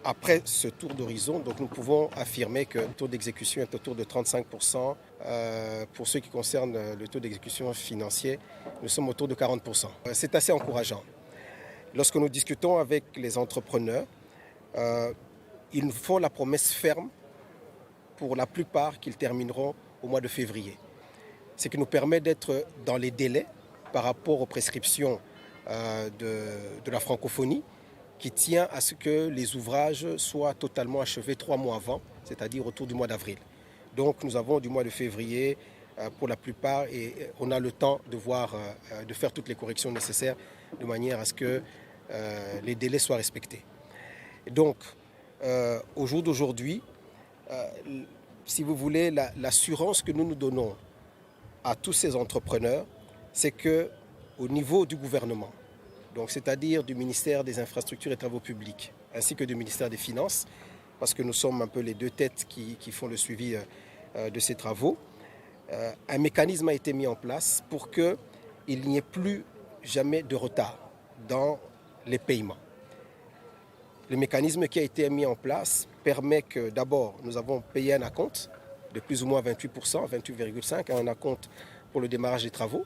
Après ce tour d'horizon, donc nous pouvons affirmer que le taux d'exécution est autour de 35%. Pour ce qui concerne le taux d'exécution financier, nous sommes autour de 40%. C'est assez encourageant. Lorsque nous discutons avec les entrepreneurs, ils nous font la promesse ferme, pour la plupart, qu'ils termineront au mois de février. Ce qui nous permet d'être dans les délais par rapport aux prescriptions de la francophonie, qui tient à ce que les ouvrages soient totalement achevés 3 mois avant, c'est-à-dire autour du mois d'avril. Donc nous avons du mois de février pour la plupart et on a le temps de faire toutes les corrections nécessaires de manière à ce que les délais soient respectés. Et donc au jour d'aujourd'hui, si vous voulez, l'assurance que nous nous donnons à tous ces entrepreneurs, c'est qu'au niveau du gouvernement, donc c'est-à-dire du ministère des Infrastructures et Travaux publics, ainsi que du ministère des Finances, parce que nous sommes un peu les deux têtes qui font le suivi de ces travaux, un mécanisme a été mis en place pour qu'il n'y ait plus jamais de retard dans les paiements. Le mécanisme qui a été mis en place permet que d'abord nous avons payé un acompte de plus ou moins 28%, 28,5%, un acompte pour le démarrage des travaux.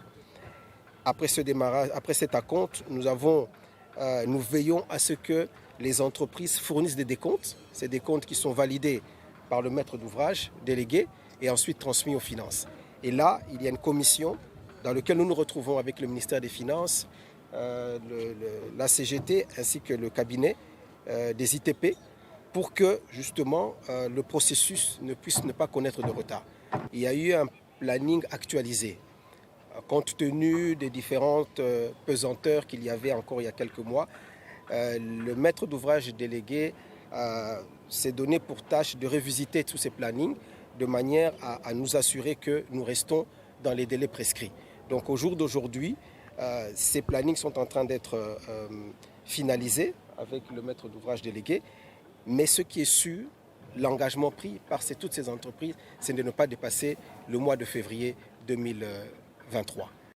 Après cet acompte, nous veillons à ce que les entreprises fournissent des décomptes. Ces décomptes qui sont validés par le maître d'ouvrage délégué et ensuite transmis aux finances. Et là, il y a une commission dans laquelle nous nous retrouvons avec le ministère des Finances, la CGT ainsi que le cabinet des ITP pour que justement le processus ne puisse ne pas connaître de retard. Il y a eu un planning actualisé compte tenu des différentes pesanteurs qu'il y avait encore il y a quelques mois. Le maître d'ouvrage délégué s'est donné pour tâche de revisiter tous ces plannings de manière à nous assurer que nous restons dans les délais prescrits. Donc au jour d'aujourd'hui, ces plannings sont en train d'être finalisés avec le maître d'ouvrage délégué. Mais ce qui est sûr, l'engagement pris par toutes ces entreprises, c'est de ne pas dépasser le mois de février 2023.